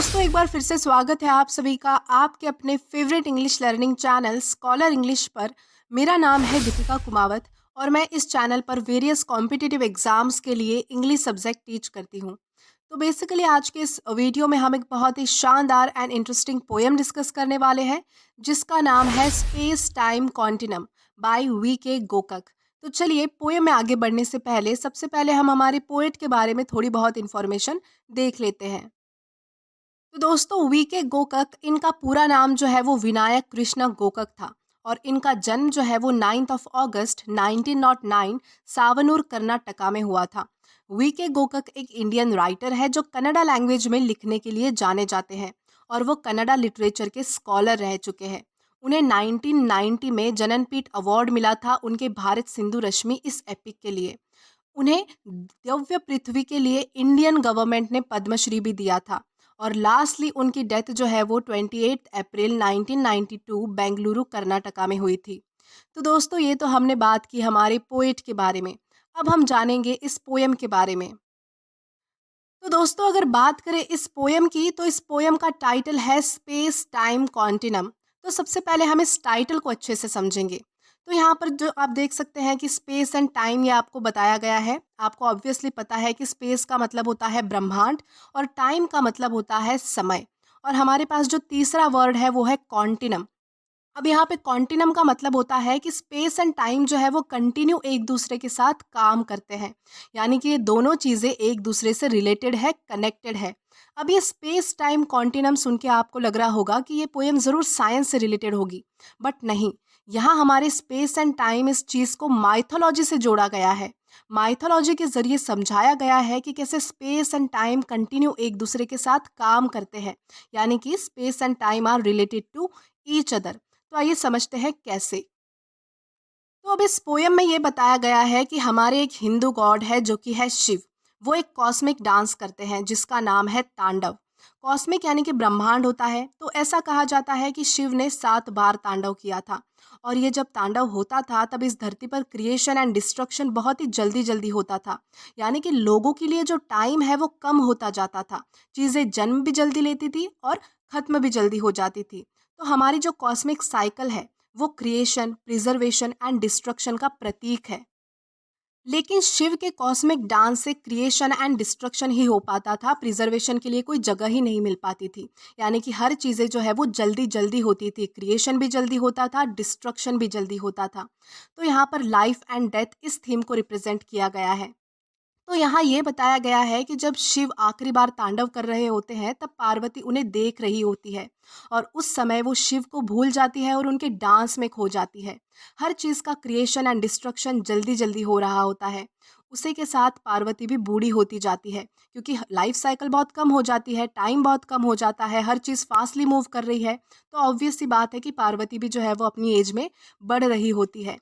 दोस्तों, एक बार फिर से स्वागत है आप सभी का आपके अपने favourite English learning channel scholar English पर। मेरा नाम है दीपिका कुमावत और मैं इस चैनल पर वेरियस कॉम्पिटिटिव एग्जाम्स के लिए इंग्लिश सब्जेक्ट टीच करती हूँ। तो बेसिकली आज के इस वीडियो में हम एक बहुत ही शानदार एंड इंटरेस्टिंग पोएम डिस्कस करने वाले हैं, जिसका नाम है space time continuum by VK. Gokak. तो चलिए, पोएम में आगे बढ़ने से पहले सबसे पहले हम हमारे पोएट के बारे में थोड़ी बहुत इन्फॉर्मेशन देख लेते हैं। तो दोस्तों, वी.के. गोकक, इनका पूरा नाम जो है वो विनायक कृष्ण गोकक था और इनका जन्म जो है वो 9 अगस्त 1909 सावनूर कर्नाटका में हुआ था। वी.के. गोकक एक इंडियन राइटर है जो कन्नड़ा लैंग्वेज में लिखने के लिए जाने जाते हैं और वो कन्नड़ा लिटरेचर के स्कॉलर रह चुके हैं। उन्हें 1990 में जननपीठ अवार्ड मिला था उनके भारत सिंधु रश्मि इस एपिक के लिए। उन्हें दिव्य पृथ्वी के लिए इंडियन गवर्नमेंट ने पद्मश्री भी दिया था और लास्टली उनकी डेथ जो है वो 28 अप्रैल 1992 बेंगलुरु कर्नाटका में हुई थी। तो दोस्तों, ये तो हमने बात की हमारे पोएट के बारे में। अब हम जानेंगे इस पोएम के बारे में। तो दोस्तों, अगर बात करें इस पोएम की, तो इस पोएम का टाइटल है स्पेस टाइम कॉन्टिनम। तो सबसे पहले हम इस टाइटल को अच्छे से समझेंगे। तो यहाँ पर जो आप देख सकते हैं कि स्पेस एंड टाइम ये आपको बताया गया है। आपको ऑब्वियसली पता है कि स्पेस का मतलब होता है ब्रह्मांड और टाइम का मतलब होता है समय। और हमारे पास जो तीसरा वर्ड है वो है कॉन्टिनम। अब यहाँ पे कॉन्टिनम का मतलब होता है कि स्पेस एंड टाइम जो है वो कंटिन्यू एक दूसरे के साथ काम करते हैं, यानी कि ये दोनों चीज़ें एक दूसरे से रिलेटेड है, कनेक्टेड है। अब ये स्पेस टाइम कॉन्टिनम सुन के आपको लग रहा होगा कि ये पोएम ज़रूर साइंस से रिलेटेड होगी, बट नहीं। यहाँ हमारे स्पेस एंड टाइम इस चीज़ को माइथोलॉजी से जोड़ा गया है। माइथोलॉजी के जरिए समझाया गया है कि कैसे स्पेस एंड टाइम कंटिन्यू एक दूसरे के साथ काम करते हैं, यानी कि space and time are related to each other. तो आइए समझते हैं कैसे। तो अब इस पोयम में ये बताया गया है कि हमारे एक हिंदू गॉड है जो कि है शिव। वो एक कॉस्मिक डांस करते हैं जिसका नाम है तांडव। कॉस्मिक यानी कि ब्रह्मांड होता है, तो ऐसा कहा जाता है कि शिव ने 7 बार तांडव किया था। और ये जब तांडव होता था तब इस धरती पर क्रिएशन एंड डिस्ट्रक्शन बहुत ही जल्दी जल्दी होता था। यानी कि लोगों के लिए जो टाइम है वो कम होता जाता था। चीज़ें जन्म भी जल्दी लेती थी और ख़त्म भी जल्दी हो जाती थी। तो हमारी जो कॉस्मिक साइकिल है वो क्रिएशन, प्रिजर्वेशन एंड डिस्ट्रक्शन का प्रतीक है। लेकिन शिव के कॉस्मिक डांस से क्रिएशन एंड डिस्ट्रक्शन ही हो पाता था, प्रिजर्वेशन के लिए कोई जगह ही नहीं मिल पाती थी। यानी कि हर चीज़ें जो है वो जल्दी जल्दी होती थी, क्रिएशन भी जल्दी होता था, डिस्ट्रक्शन भी जल्दी होता था। तो यहाँ पर लाइफ एंड डेथ इस थीम को रिप्रेजेंट किया गया है। तो यहाँ ये बताया गया है कि जब शिव आखिरी बार तांडव कर रहे होते हैं तब पार्वती उन्हें देख रही होती है और उस समय वो शिव को भूल जाती है और उनके डांस में खो जाती है। हर चीज़ का क्रिएशन एंड डिस्ट्रक्शन जल्दी जल्दी हो रहा होता है। उसी के साथ पार्वती भी बूढ़ी होती जाती है, क्योंकि लाइफ साइकिल बहुत कम हो जाती है, टाइम बहुत कम हो जाता है, हर चीज़ फास्टली मूव कर रही है। तो ऑब्वियस सी बात है कि पार्वती भी जो है वो अपनी एज में बढ़ रही होती है।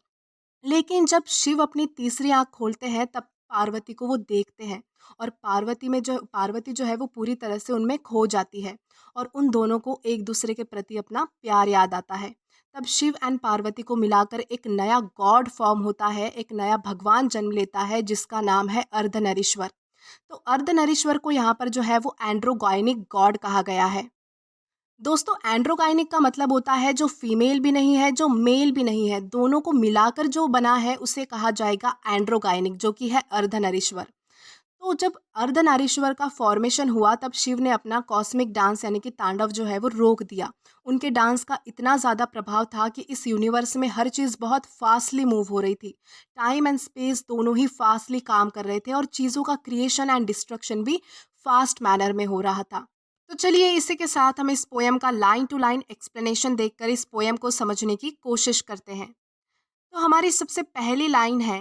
लेकिन जब शिव अपनी तीसरी आँख खोलते हैं तब पार्वती को वो देखते हैं और पार्वती जो है वो पूरी तरह से उनमें खो जाती है और उन दोनों को एक दूसरे के प्रति अपना प्यार याद आता है। तब शिव एंड पार्वती को मिलाकर एक नया गॉड फॉर्म होता है, एक नया भगवान जन्म लेता है जिसका नाम है अर्धनरीश्वर। तो अर्धनरीश्वर को यहाँ पर जो है वो एंड्रोगाइनिक गॉड कहा गया है। दोस्तों, एंड्रोगाइनिक का मतलब होता है जो फीमेल भी नहीं है, जो मेल भी नहीं है, दोनों को मिलाकर जो बना है उसे कहा जाएगा एंड्रोगाइनिक, जो कि है अर्धनारीश्वर। तो जब अर्धनारीश्वर का फॉर्मेशन हुआ तब शिव ने अपना कॉस्मिक डांस यानी कि तांडव जो है वो रोक दिया। उनके डांस का इतना ज़्यादा प्रभाव था कि इस यूनिवर्स में हर चीज़ बहुत फास्टली मूव हो रही थी। टाइम एंड स्पेस दोनों ही फास्टली काम कर रहे थे और चीज़ों का क्रिएशन एंड डिस्ट्रक्शन भी फास्ट मैनर में हो रहा था। तो चलिए, इसी के साथ हम इस पोएम का लाइन टू लाइन एक्सप्लेनेशन देखकर इस पोएम को समझने की कोशिश करते हैं। तो हमारी सबसे पहली लाइन है,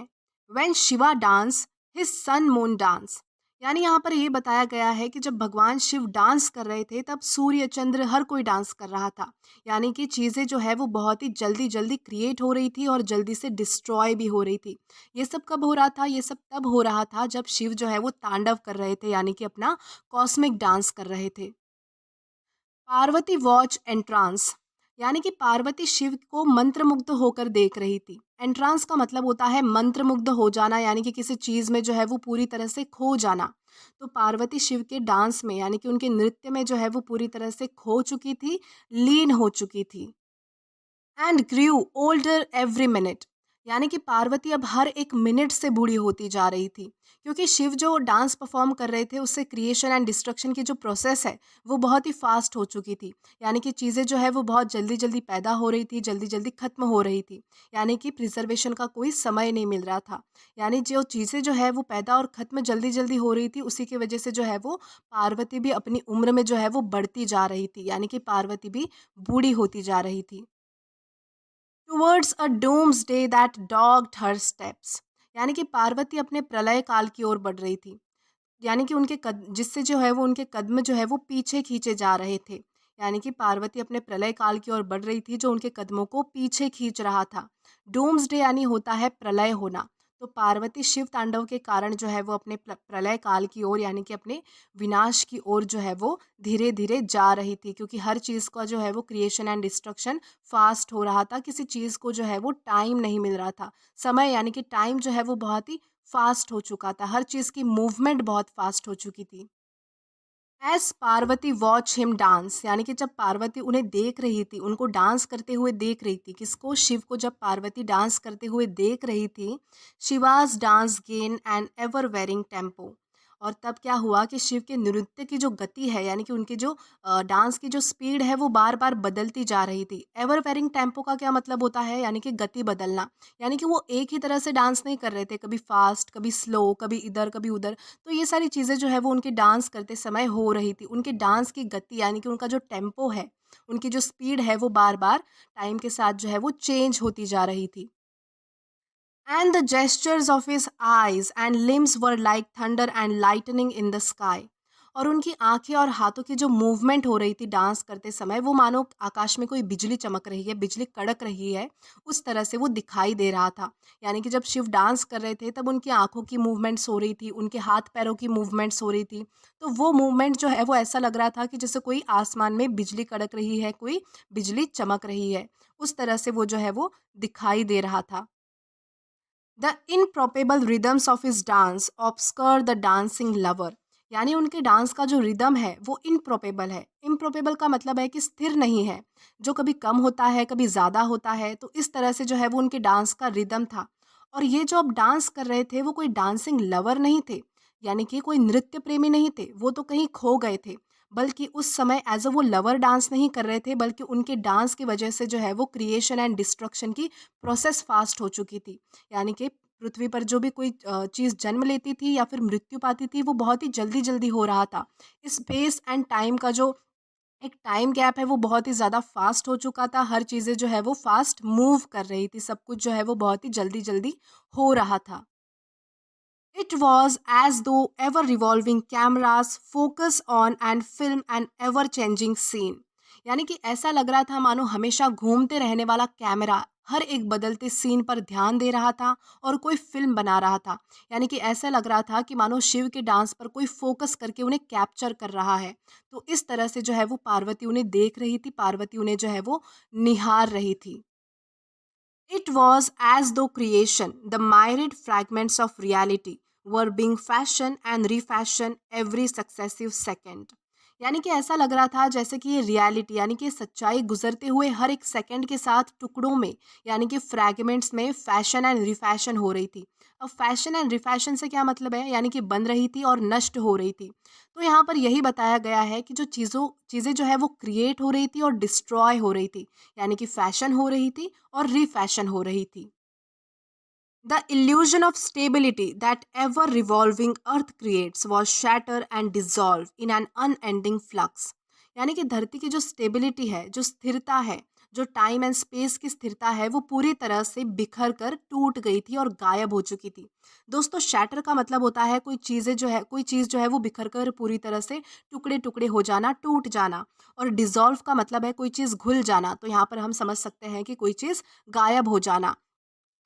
when Shiva dance his sun moon dance. यानी यहाँ पर ये बताया गया है कि जब भगवान शिव डांस कर रहे थे तब सूर्य चंद्र हर कोई डांस कर रहा था। यानी कि चीज़ें जो है वो बहुत ही जल्दी जल्दी क्रिएट हो रही थी और जल्दी से डिस्ट्रॉय भी हो रही थी। ये सब कब हो रहा था? ये सब तब हो रहा था जब शिव जो है वो तांडव कर रहे थे, यानी कि अपना कॉस्मिक डांस कर रहे थे। Parvati watch entrance. यानी कि पार्वती शिव को मंत्रमुग्ध होकर देख रही थी। एंट्रांस का मतलब होता है मंत्रमुग्ध हो जाना, यानी कि किसी चीज़ में जो है वो पूरी तरह से खो जाना। तो पार्वती शिव के डांस में यानी कि उनके नृत्य में जो है वो पूरी तरह से खो चुकी थी, लीन हो चुकी थी। And grieve older every minute, यानी कि पार्वती अब हर एक मिनट से बूढ़ी होती जा रही थी, क्योंकि शिव जो डांस परफॉर्म कर रहे थे उससे क्रिएशन एंड डिस्ट्रक्शन की जो प्रोसेस है वो बहुत ही फास्ट हो चुकी थी। यानी कि चीज़ें जो है वो बहुत जल्दी जल्दी पैदा हो रही थी, जल्दी जल्दी खत्म हो रही थी। यानी कि प्रिजर्वेशन का कोई समय नहीं मिल रहा था। यानी जो चीज़ें जो है वो पैदा और खत्म जल्दी जल्दी हो रही थी, उसी की वजह से जो है वो पार्वती भी अपनी उम्र में जो है वो बढ़ती जा रही थी, यानी कि पार्वती भी बूढ़ी होती जा रही थी। Towards a doomsday that dogged her steps, यानी कि पार्वती अपने प्रलय काल की ओर बढ़ रही थी। यानी कि उनके कद जिससे जो है वो उनके कदम जो है वो पीछे खींचे जा रहे थे। यानी कि पार्वती अपने प्रलय काल की ओर बढ़ रही थी, जो उनके कदमों को पीछे खींच रहा था। डूम्सडे यानी होता है प्रलय होना। तो पार्वती शिव तांडव के कारण जो है वो अपने प्रलय काल की ओर यानी कि अपने विनाश की ओर जो है वो धीरे-धीरे जा रही थी, क्योंकि हर चीज़ का जो है वो क्रिएशन एंड डिस्ट्रक्शन फ़ास्ट हो रहा था। किसी चीज़ को जो है वो टाइम नहीं मिल रहा था। समय यानी कि टाइम जो है वो बहुत ही फ़ास्ट हो चुका था। हर चीज़ की मूवमेंट बहुत फ़ास्ट हो चुकी थी। As Parvati watch him dance, यानी कि जब पार्वती उन्हें देख रही थी, उनको डांस करते हुए देख रही थी। किसको? शिव को जब पार्वती डांस करते हुए देख रही थी, she was dancing an ever varying tempo. और तब क्या हुआ कि शिव के नृत्य की जो गति है, यानी कि उनकी जो डांस की जो स्पीड है वो बार-बार बदलती जा रही थी। एवर वेरिंग टेम्पो का क्या मतलब होता है? यानी कि गति बदलना। यानी कि वो एक ही तरह से डांस नहीं कर रहे थे, कभी फ़ास्ट, कभी स्लो, कभी इधर, कभी उधर। तो ये सारी चीज़ें जो है वो उनके डांस करते समय हो रही थी। उनके डांस की गति यानी कि उनका जो टेम्पो है, उनकी जो स्पीड है वो बार-बार टाइम के साथ जो है वो चेंज होती जा रही थी। And the gestures of his eyes and limbs were like thunder and lightning in the sky. और उनकी आंखें और हाथों की जो मूवमेंट हो रही थी डांस करते समय, वो मानो आकाश में कोई बिजली चमक रही है, बिजली कड़क रही है, उस तरह से वो दिखाई दे रहा था। यानी कि जब शिव डांस कर रहे थे तब उनकी आंखों की मूवमेंट्स हो रही थी, उनके हाथ पैरों की मूवमेंट्स हो रही थी। तो वो मूवमेंट जो है वो ऐसा लग रहा था कि जैसे कोई आसमान में बिजली कड़क रही है, कोई बिजली चमक रही है। उस तरह से वो जो है वो दिखाई दे रहा था। The improbable rhythms of his dance obscure the dancing lover, यानी उनके डांस का जो रिदम है वो इनप्रोपेबल है। इम्प्रोपेबल का मतलब है कि स्थिर नहीं है, जो कभी कम होता है कभी ज़्यादा होता है। तो इस तरह से जो है वो उनके डांस का रिदम था। और ये जो अब डांस कर रहे थे वो कोई डांसिंग लवर नहीं थे, यानी कि कोई नृत्य प्रेमी नहीं थे, वो तो कहीं खो गए थे। बल्कि उस समय एज अ वो लवर डांस नहीं कर रहे थे, बल्कि उनके डांस की वजह से जो है वो क्रिएशन एंड डिस्ट्रक्शन की प्रोसेस फास्ट हो चुकी थी। यानी कि पृथ्वी पर जो भी कोई चीज़ जन्म लेती थी या फिर मृत्यु पाती थी, वो बहुत ही जल्दी-जल्दी हो रहा था। स्पेस एंड टाइम का जो एक टाइम गैप है, वो बहुत ही ज़्यादा फ़ास्ट हो चुका था। हर चीज़ें जो है वो फ़ास्ट मूव कर रही थी। सब कुछ जो है वो बहुत ही जल्दी-जल्दी हो रहा था। It was as though ever revolving cameras focus on and film an ever changing scene. यानी कि ऐसा लग रहा था मानो हमेशा घूमते रहने वाला कैमरा हर एक बदलते सीन पर ध्यान दे रहा था और कोई फिल्म बना रहा था। यानी कि ऐसा लग रहा था कि मानो शिव के डांस पर कोई फोकस करके उन्हें कैप्चर कर रहा है। तो इस तरह से जो है वो पार्वती उन्हें देख रही थी, पार्वती उन्हें जो है वो निहार रही थी। It was as though creation, the myriad fragments of reality, were being fashioned and refashioned every successive second. यानी कि ऐसा लग रहा था जैसे कि ये रियलिटी यानी कि सच्चाई गुजरते हुए हर एक सेकंड के साथ टुकड़ों में यानी कि फ्रैगमेंट्स में फैशन एंड रिफैशन हो रही थी। अब फैशन एंड रिफैशन से क्या मतलब है? यानी कि बन रही थी और नष्ट हो रही थी। तो यहाँ पर यही बताया गया है कि जो चीज़ें जो है वो क्रिएट हो रही थी और डिस्ट्रॉय हो रही थी। यानी कि फैशन हो रही थी और रीफैशन हो रही थी। The illusion of stability that ever revolving earth creates was shattered and dissolved in an unending flux. यानी कि धरती की जो स्टेबिलिटी है, जो स्थिरता है, जो टाइम एंड स्पेस की स्थिरता है, वो पूरी तरह से बिखर कर टूट गई थी और गायब हो चुकी थी। दोस्तों, शैटर का मतलब होता है कोई चीज़ जो है वो बिखर कर पूरी तरह से टुकड़े-टुकड़े हो जाना, टूट जाना। और डिसॉल्व का मतलब है कोई चीज़ घुल जाना। तो यहाँ पर हम समझ सकते हैं कि कोई चीज़ गायब हो जाना।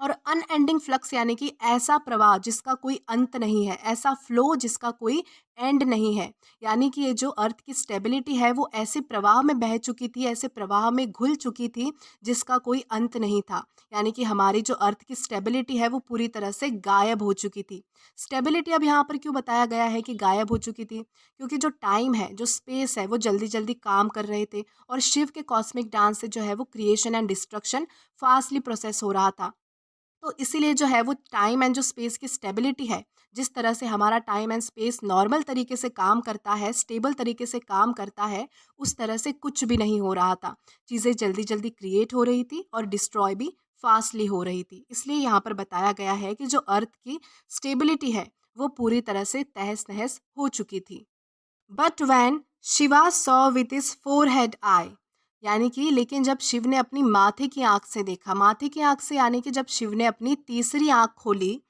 और अनएंडिंग फ्लक्स यानी कि ऐसा प्रवाह जिसका कोई अंत नहीं है, ऐसा फ्लो जिसका कोई एंड नहीं है। यानी कि ये जो अर्थ की स्टेबिलिटी है वो ऐसे प्रवाह में बह चुकी थी, ऐसे प्रवाह में घुल चुकी थी जिसका कोई अंत नहीं था। यानी कि हमारी जो अर्थ की स्टेबिलिटी है वो पूरी तरह से गायब हो चुकी थी। स्टेबिलिटी अब यहाँ पर क्यों बताया गया है कि गायब हो चुकी थी? क्योंकि जो टाइम है, जो स्पेस है, वो जल्दी-जल्दी काम कर रहे थे और शिव के कॉस्मिक डांस से जो है वो creation and destruction fastly process हो रहा था। तो इसीलिए जो है वो टाइम एंड जो स्पेस की स्टेबिलिटी है, जिस तरह से हमारा टाइम एंड स्पेस नॉर्मल तरीके से काम करता है, स्टेबल तरीके से काम करता है, उस तरह से कुछ भी नहीं हो रहा था। चीज़ें जल्दी-जल्दी क्रिएट हो रही थी और डिस्ट्रॉय भी फास्टली हो रही थी। इसलिए यहाँ पर बताया गया है कि जो अर्थ की स्टेबिलिटी है, वो पूरी तरह से तहस-नहस हो चुकी थी। But when Shiva saw with his forehead eye, यानी कि लेकिन जब शिव ने अपनी माथे की आंख से देखा, माथे की आंख से यानी कि जब शिव ने अपनी तीसरी आंख खोली,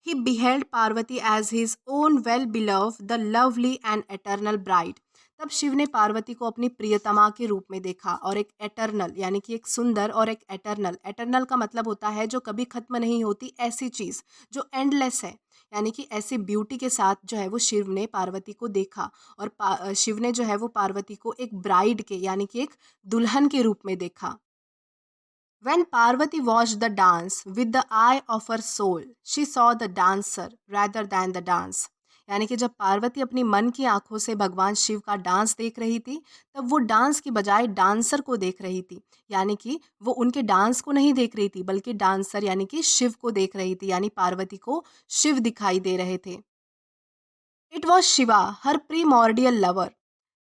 he beheld Parvati as his own well beloved the lovely and eternal bride. तब शिव ने पार्वती को अपनी प्रियतमा के रूप में देखा और एक एटर्नल यानी कि एक सुंदर और एक एटर्नल, एटर्नल का मतलब होता है जो कभी खत्म नहीं होती ऐसी चीज जो एंडलेस है। यानी कि ऐसी ब्यूटी के साथ जो है वो शिव ने पार्वती को देखा और शिव ने जो है वो पार्वती को एक ब्राइड के यानी कि एक दुल्हन के रूप में देखा। When Parvati watched the dance with the eye of her soul, she saw the dancer rather than the dance. यानी कि जब पार्वती अपनी मन की आंखों से भगवान शिव का डांस देख रही थी, तब वो डांस की बजाय डांसर को देख रही थी। यानी कि वो उनके डांस को नहीं देख रही थी, बल्कि डांसर यानी कि शिव को देख रही थी, यानी पार्वती को शिव दिखाई दे रहे थे। It was Shiva her primordial lover,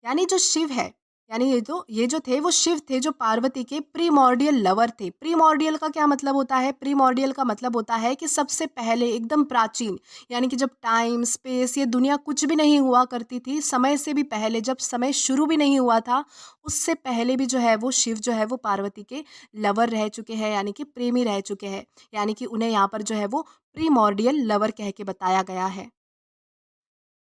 यानी जो शिव है, यानी ये जो थे वो शिव थे जो पार्वती के प्रीमॉर्डियल लवर थे। प्रीमॉर्डियल का क्या मतलब होता है? प्रीमॉर्डियल का मतलब होता है कि सबसे पहले, एकदम प्राचीन, यानी कि जब टाइम स्पेस ये दुनिया कुछ भी नहीं हुआ करती थी, समय से भी पहले, जब समय शुरू भी नहीं हुआ था, उससे पहले भी जो है वो शिव जो है वो पार्वती के लवर रह चुके हैं, यानी कि प्रेमी रह चुके हैं। यानी कि उन्हें यहाँ पर जो है वो प्रीमॉर्डियल लवर कह के बताया गया है।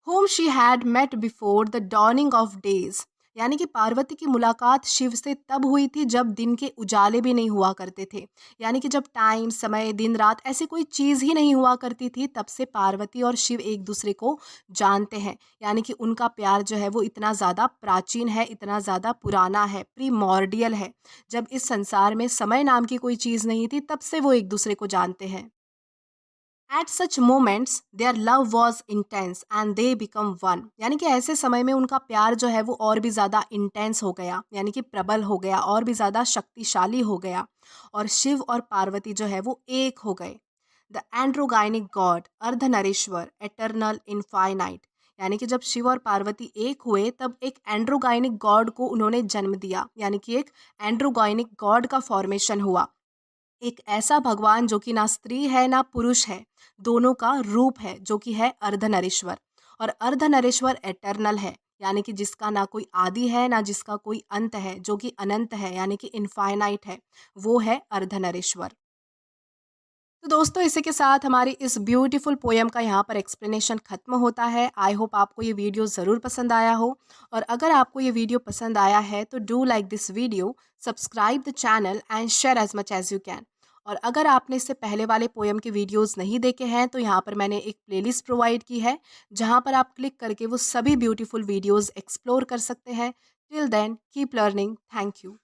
whom she had met before the dawning of days, यानी कि पार्वती की मुलाकात शिव से तब हुई थी जब दिन के उजाले भी नहीं हुआ करते थे। यानी कि जब टाइम, समय, दिन रात ऐसी कोई चीज़ ही नहीं हुआ करती थी, तब से पार्वती और शिव एक दूसरे को जानते हैं। यानी कि उनका प्यार जो है वो इतना ज़्यादा प्राचीन है, इतना ज़्यादा पुराना है, प्रीमॉर्डियल है। जब इस संसार में समय नाम की कोई चीज़ नहीं थी, तब से वो एक दूसरे को जानते हैं। At such moments their love was intense and they become one, यानी कि ऐसे समय में उनका प्यार जो है वो और भी ज़्यादा इंटेंस हो गया, यानी कि प्रबल हो गया, और भी ज़्यादा शक्तिशाली हो गया, और शिव और पार्वती जो है वो एक हो गए। द एंड्रोगाइनिक गॉड अर्धनरीश्वर एटर्नल इनफाइनाइट, यानी कि जब शिव और पार्वती एक हुए तब एक एंड्रोगाइनिक गॉड को उन्होंने जन्म दिया, यानी कि एक एंड्रोगाइनिक गॉड का फॉर्मेशन हुआ। एक ऐसा भगवान जो कि ना स्त्री है ना पुरुष है, दोनों का रूप है, जो कि है अर्धनरीश्वर। और अर्धनरीश्वर एटर्नल है, यानी कि जिसका ना कोई आदि है ना जिसका कोई अंत है, जो कि अनंत है, यानी कि इनफाइनाइट है, वो है अर्धनरीश्वर। तो दोस्तों, इसी के साथ हमारी इस ब्यूटीफुल पोयम का यहाँ पर एक्सप्लेनेशन खत्म होता है। आई होप आपको ये वीडियो ज़रूर पसंद आया हो, और अगर आपको ये वीडियो पसंद आया है तो do like this video, subscribe the channel and share as much as you can. और अगर आपने इससे पहले वाले पोयम के वीडियोस नहीं देखे हैं तो यहाँ पर मैंने एक प्लेलिस्ट प्रोवाइड की है, जहाँ पर आप क्लिक करके वो सभी ब्यूटीफुल वीडियोज़ एक्सप्लोर कर सकते हैं। Till then keep learning. Thank you.